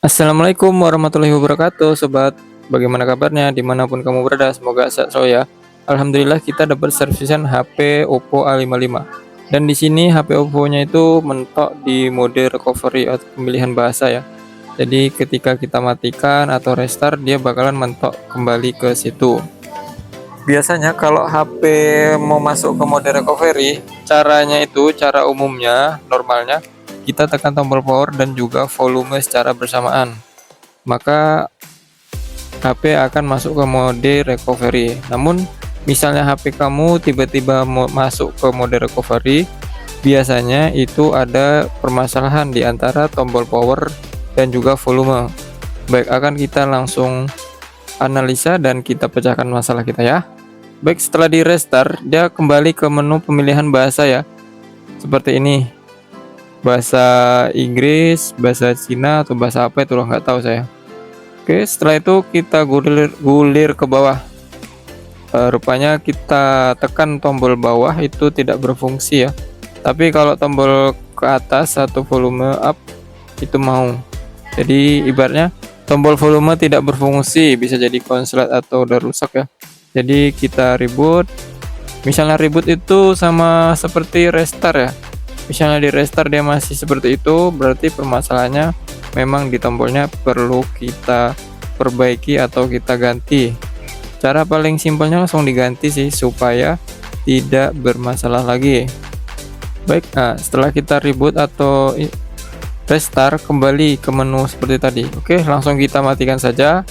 Assalamualaikum warahmatullahi wabarakatuh, sobat. Bagaimana kabarnya dimanapun kamu berada? Semoga sehat selalu ya. Alhamdulillah kita dapat servisan HP Oppo A55. Dan di sini HP Oppo-nya itu mentok di mode recovery atau pemilihan bahasa ya. Jadi ketika kita matikan atau restart dia bakalan mentok kembali ke situ. Biasanya kalau HP mau masuk ke mode recovery, cara umumnya normalnya kita tekan tombol power dan juga volume secara bersamaan. Maka HP akan masuk ke mode recovery. Namun misalnya HP kamu tiba-tiba mau masuk ke mode recovery, biasanya itu ada permasalahan di antara tombol power dan juga volume. Baik, akan kita langsung analisa dan kita pecahkan masalah kita ya. Baik, setelah di restart dia kembali ke menu pemilihan bahasa ya. Seperti ini. Bahasa Inggris, bahasa Cina atau bahasa apa itu loh, nggak tahu saya. Oke, setelah itu kita gulir ke bawah. Rupanya kita tekan tombol bawah itu tidak berfungsi ya. Tapi kalau tombol ke atas atau volume up itu mau. Jadi ibaratnya tombol volume tidak berfungsi, bisa jadi konslet atau udah rusak ya. Jadi kita reboot. Misalnya reboot itu sama seperti restart ya. Misalnya di restart dia masih seperti itu, berarti permasalahannya memang di tombolnya perlu kita perbaiki atau kita ganti. Cara paling simpelnya langsung diganti sih supaya tidak bermasalah lagi. Baik, nah setelah kita reboot atau restart kembali ke menu seperti tadi. Oke, langsung kita matikan saja.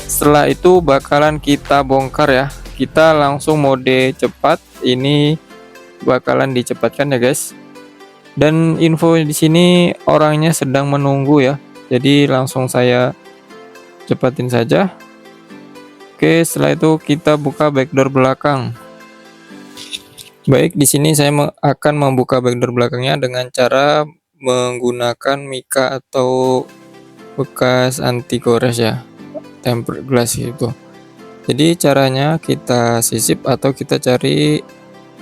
Setelah itu bakalan kita bongkar ya. Kita langsung mode cepat. Ini bakalan dicepatkan ya guys. Dan info di sini orangnya sedang menunggu ya. Jadi langsung saya cepatin saja. Oke, setelah itu kita buka backdoor belakang. Baik, di sini saya akan membuka backdoor belakangnya dengan cara menggunakan mica atau bekas anti gores ya. Tempered glass itu. Jadi caranya kita sisip atau kita cari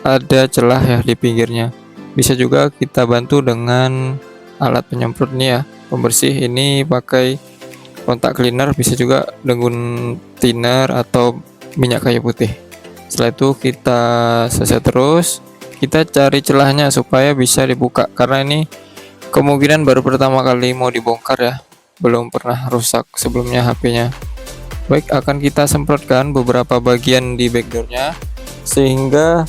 ada celah ya di pinggirnya. Bisa juga kita bantu dengan alat penyemprot nih ya, pembersih. Ini pakai kontak cleaner, bisa juga dengan thinner atau minyak kayu putih. Setelah itu kita seset terus, kita cari celahnya supaya bisa dibuka karena ini kemungkinan baru pertama kali mau dibongkar ya. Belum pernah rusak sebelumnya HP-nya. Baik, akan kita semprotkan beberapa bagian di backdoornya sehingga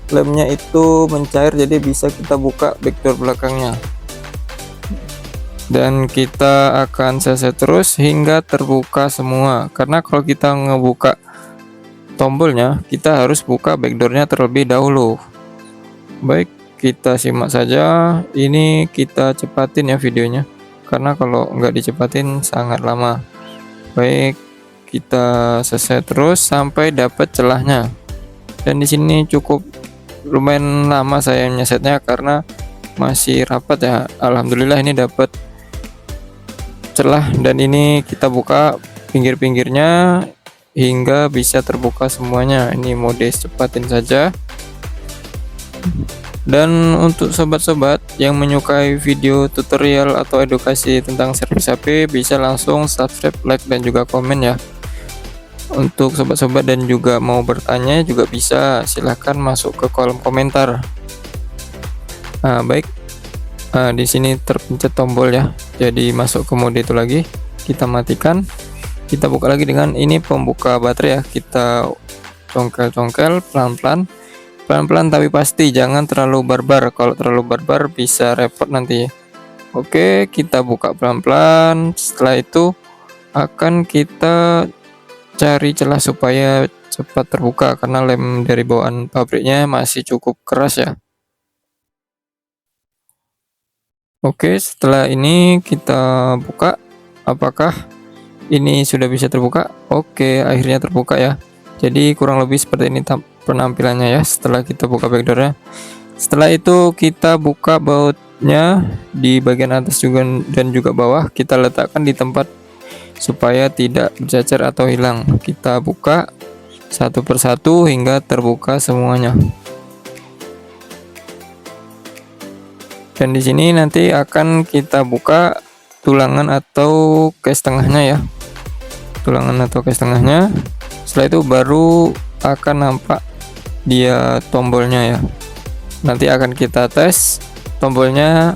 lemnya itu mencair, jadi bisa kita buka backdoor belakangnya. Dan kita akan seset terus hingga terbuka semua. Karena kalau kita ngebuka tombolnya, kita harus buka backdoornya terlebih dahulu. Baik, kita simak saja. Ini kita cepatin ya videonya. Karena kalau nggak dicepatin sangat lama. Baik, kita seset terus sampai dapat celahnya. Dan di sini cukup lumayan lama saya nyesetnya karena masih rapat ya. Alhamdulillah ini dapat celah dan ini kita buka pinggir-pinggirnya hingga bisa terbuka semuanya. Ini mode cepatin saja. Dan untuk sobat-sobat yang menyukai video tutorial atau edukasi tentang servis HP, bisa langsung subscribe, like, dan juga komen ya. Untuk sobat-sobat dan juga mau bertanya juga bisa, silahkan masuk ke kolom komentar. Nah, baik, di sini terpencet tombol ya, jadi masuk ke mode itu lagi. Kita matikan, kita buka lagi dengan ini pembuka baterai ya. Kita congkel-congkel pelan-pelan tapi pasti, jangan terlalu barbar. Kalau terlalu barbar bisa repot nanti. Oke, kita buka pelan-pelan. Setelah itu akan kita cari celah supaya cepat terbuka karena lem dari bawaan pabriknya masih cukup keras ya. Oke, setelah ini kita buka. Apakah ini sudah bisa terbuka? Oke, akhirnya terbuka ya. Jadi kurang lebih seperti ini penampilannya ya setelah kita buka backdoornya. Setelah itu kita buka bautnya di bagian atas juga dan juga bawah. Kita letakkan di tempat supaya tidak bercacar atau hilang. Kita buka satu persatu hingga terbuka semuanya. Dan di sini nanti akan kita buka tulangan atau case tengahnya ya, tulangan atau case tengahnya. Setelah itu baru akan nampak dia tombolnya ya. Nanti akan kita tes tombolnya,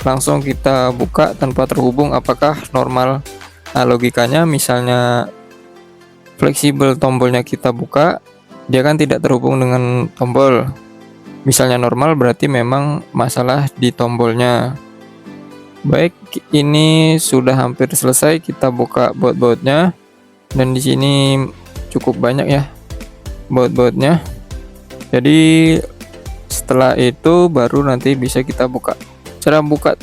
langsung kita buka tanpa terhubung apakah normal. Nah, logikanya misalnya fleksibel tombolnya kita buka, dia kan tidak terhubung dengan tombol. Misalnya normal berarti memang masalah di tombolnya. Baik, ini sudah hampir selesai, kita buka baut-bautnya. Dan di sini cukup banyak ya baut-bautnya. Jadi setelah itu baru nanti bisa kita buka. Cara buka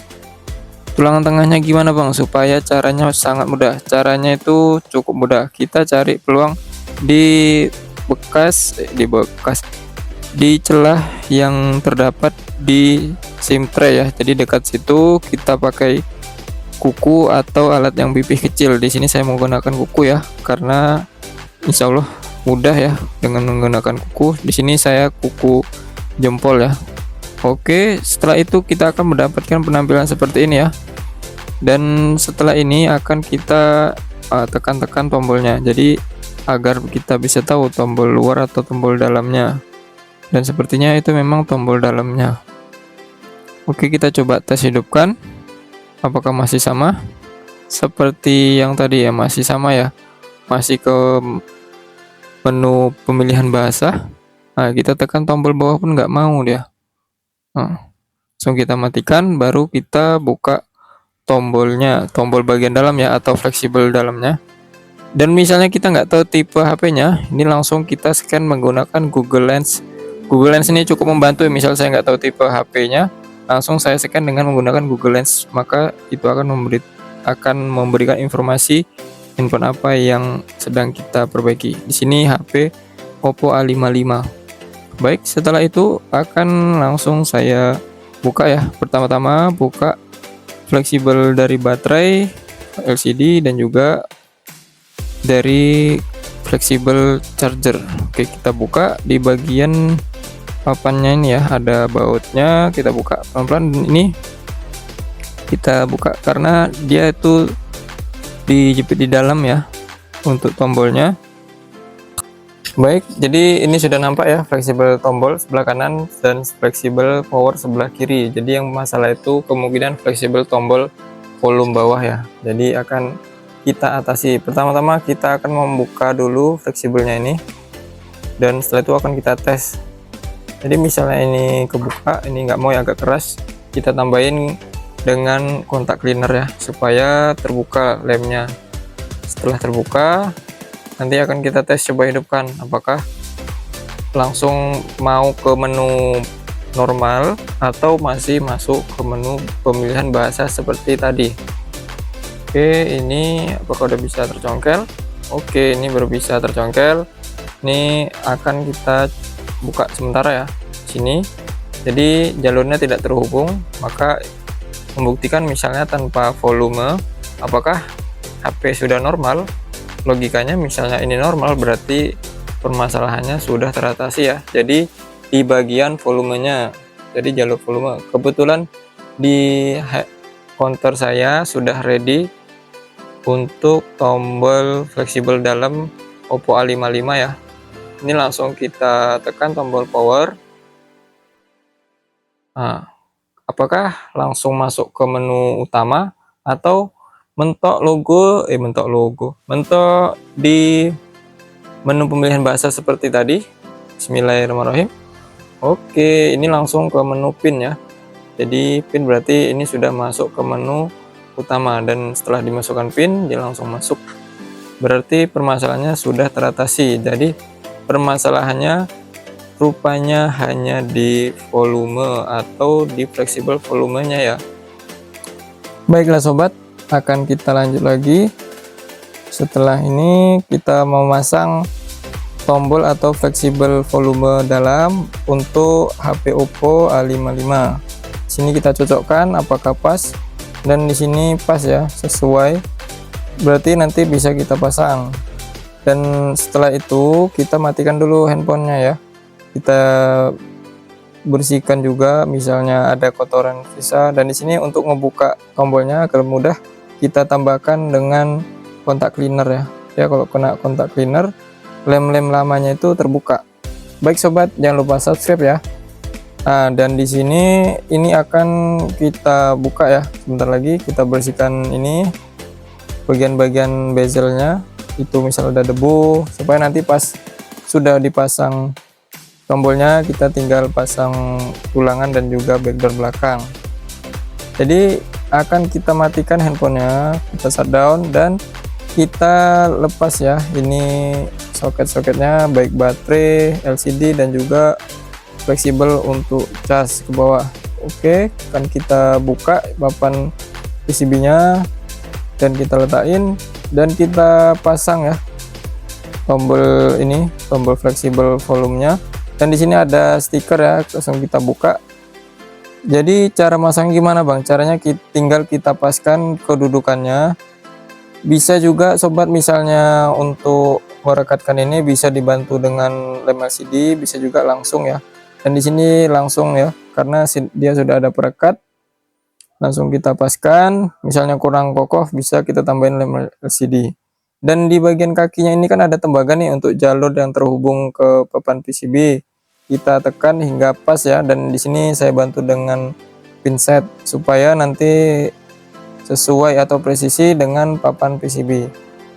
tulangan tengahnya gimana bang? Supaya caranya sangat mudah. Caranya itu cukup mudah. Kita cari peluang di di celah yang terdapat di SIM tray ya. Jadi dekat situ kita pakai kuku atau alat yang pipih kecil. Di sini saya menggunakan kuku ya, karena insya Allah mudah ya dengan menggunakan kuku. Di sini saya kuku jempol ya. Oke, setelah itu kita akan mendapatkan penampilan seperti ini ya. Dan setelah ini akan kita tekan-tekan tombolnya. Jadi agar kita bisa tahu tombol luar atau tombol dalamnya. Dan sepertinya itu memang tombol dalamnya. Oke, kita coba tes hidupkan. Apakah masih sama? Seperti yang tadi ya, masih sama ya. Masih ke menu pemilihan bahasa. Nah, kita tekan tombol bawah pun nggak mau dia. Nah, langsung kita matikan, baru kita buka tombolnya, tombol bagian dalam ya, atau fleksibel dalamnya. Dan misalnya kita nggak tahu tipe HP-nya, ini langsung kita scan menggunakan Google Lens. Google Lens ini cukup membantu. Misal saya nggak tahu tipe HP-nya, langsung saya scan dengan menggunakan Google Lens, maka itu akan memberikan informasi handphone apa yang sedang kita perbaiki. Di sini HP Oppo A55. Baik, setelah itu akan langsung saya buka ya. Pertama-tama buka fleksibel dari baterai LCD dan juga dari fleksibel charger. Oke, kita buka di bagian papannya ini ya, ada bautnya. Kita buka pelan-pelan. Ini kita buka karena dia itu dijepit di dalam ya untuk tombolnya. Baik, jadi ini sudah nampak ya fleksibel tombol sebelah kanan dan fleksibel power sebelah kiri. Jadi yang masalah itu kemungkinan fleksibel tombol volume bawah ya. Jadi akan kita atasi. Pertama-tama kita akan membuka dulu fleksibelnya ini, dan setelah itu akan kita tes. Jadi misalnya ini kebuka, ini nggak mau ya, agak keras, kita tambahin dengan kontak cleaner ya supaya terbuka lemnya. Setelah terbuka, nanti akan kita tes, coba hidupkan apakah langsung mau ke menu normal atau masih masuk ke menu pemilihan bahasa seperti tadi. Oke, ini apakah udah bisa tercongkel? Oke, ini baru bisa tercongkel. Ini akan kita buka sementara ya sini. Jadi jalurnya tidak terhubung, maka membuktikan misalnya tanpa volume apakah HP sudah normal. Logikanya misalnya ini normal, berarti permasalahannya sudah teratasi ya. Jadi di bagian volumenya, jadi jalur volume. Kebetulan di counter saya sudah ready untuk tombol fleksibel dalam Oppo A55 ya. Ini langsung kita tekan tombol power. Nah, apakah langsung masuk ke menu utama atau mentok di menu pemilihan bahasa seperti tadi. Bismillahirrahmanirrahim. Oke, ini langsung ke menu pin ya. Jadi pin berarti ini sudah masuk ke menu utama, dan setelah dimasukkan pin dia langsung masuk. Berarti permasalahannya sudah teratasi. Jadi permasalahannya rupanya hanya di volume atau di fleksibel volumenya ya. Baiklah sobat, akan kita lanjut lagi. Setelah ini kita memasang tombol atau fleksibel volume dalam untuk HP Oppo A55. Sini kita cocokkan apakah pas, dan di sini pas ya, sesuai. Berarti nanti bisa kita pasang. Dan setelah itu kita matikan dulu handphonenya ya. Kita bersihkan juga misalnya ada kotoran sisa, dan di sini untuk ngebuka tombolnya agar mudah kita tambahkan dengan kontak cleaner ya. Ya, kalau kena kontak cleaner, lem-lem lamanya itu terbuka. Baik sobat, jangan lupa subscribe ya. Nah, dan di sini ini akan kita buka ya. Sebentar lagi kita bersihkan ini bagian-bagian bezelnya, itu misal ada debu, supaya nanti pas sudah dipasang tombolnya kita tinggal pasang tulangan dan juga backdoor belakang. Jadi akan kita matikan handphonenya, kita shutdown dan kita lepas ya ini soket-soketnya, baik baterai, LCD dan juga fleksibel untuk cas ke bawah. Oke, akan kita buka papan PCB-nya dan kita letakin dan kita pasang ya tombol ini, tombol fleksibel volumenya. Dan di sini ada stiker ya, langsung kita buka. Jadi cara masang gimana Bang? Caranya tinggal kita paskan kedudukannya. Bisa juga sobat misalnya untuk merekatkan ini bisa dibantu dengan lem LCD, bisa juga langsung ya. Dan di sini langsung ya, karena dia sudah ada perekat. Langsung kita paskan, misalnya kurang kokoh bisa kita tambahin lem LCD. Dan di bagian kakinya ini kan ada tembaga nih untuk jalur yang terhubung ke papan PCB. Kita tekan hingga pas ya, dan di sini saya bantu dengan pinset supaya nanti sesuai atau presisi dengan papan PCB.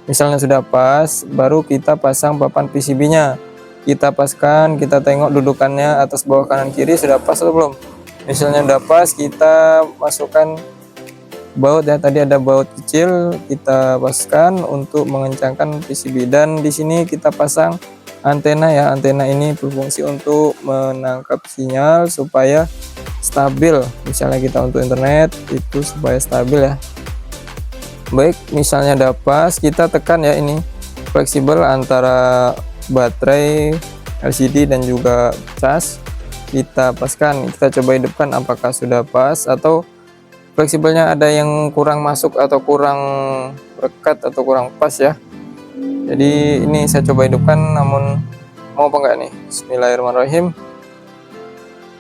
Misalnya sudah pas, baru kita pasang papan PCB-nya. Kita paskan, kita tengok dudukannya atas bawah kanan kiri sudah pas atau belum. Misalnya udah pas, kita masukkan baut ya, tadi ada baut kecil, kita paskan untuk mengencangkan PCB. Dan di sini kita pasang antena ya, antena ini berfungsi untuk menangkap sinyal supaya stabil. Misalnya kita untuk internet itu supaya stabil ya. Baik, misalnya udah pas, kita tekan ya ini fleksibel antara baterai, LCD dan juga cas. Kita paskan, kita coba hidupkan apakah sudah pas atau fleksibelnya ada yang kurang masuk atau kurang rekat atau kurang pas ya. Jadi ini saya coba hidupkan, namun mau apa enggak nih? Bismillahirrahmanirrahim.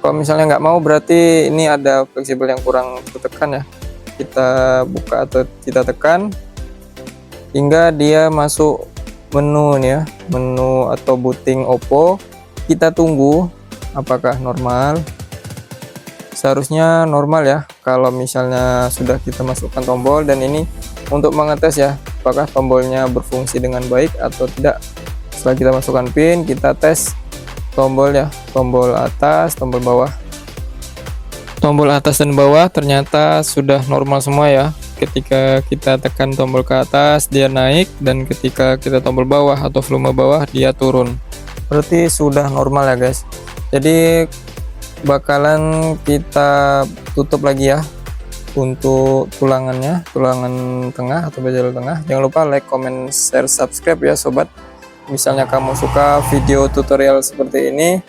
Kalau misalnya nggak mau berarti ini ada fleksibel yang kurang tertekan ya. Kita buka atau kita tekan hingga dia masuk menu nih ya, menu atau booting Oppo. Kita tunggu apakah normal. Seharusnya normal ya kalau misalnya sudah kita masukkan tombol, dan ini untuk mengetes ya apakah tombolnya berfungsi dengan baik atau tidak. Setelah kita masukkan pin, kita tes tombol ya, tombol atas, tombol bawah. Tombol atas dan bawah ternyata sudah normal semua ya. Ketika kita tekan tombol ke atas dia naik, dan ketika kita tombol bawah atau volume bawah dia turun. Berarti sudah normal ya guys. Jadi bakalan kita tutup lagi ya untuk tulangannya, tulangan tengah atau bezel tengah. Jangan lupa like, comment, share, subscribe ya sobat. Misalnya kamu suka video tutorial seperti ini,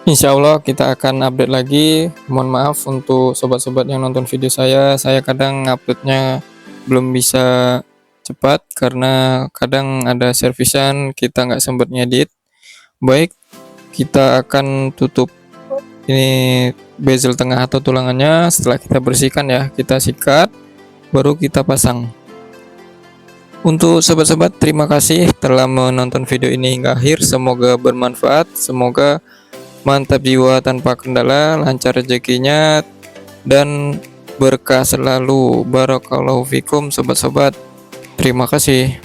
insya Allah kita akan update lagi. Mohon maaf untuk sobat-sobat yang nonton video saya kadang uploadnya belum bisa cepat karena kadang ada servisan kita nggak sempat ngedit. Baik, kita akan tutup ini bezel tengah atau tulangannya. Setelah kita bersihkan ya, kita sikat baru kita pasang. Untuk sobat-sobat, terima kasih telah menonton video ini hingga akhir. Semoga bermanfaat, semoga mantap jiwa tanpa kendala, lancar rezekinya dan berkah selalu. Barakallahu fikum sobat-sobat. Terima kasih.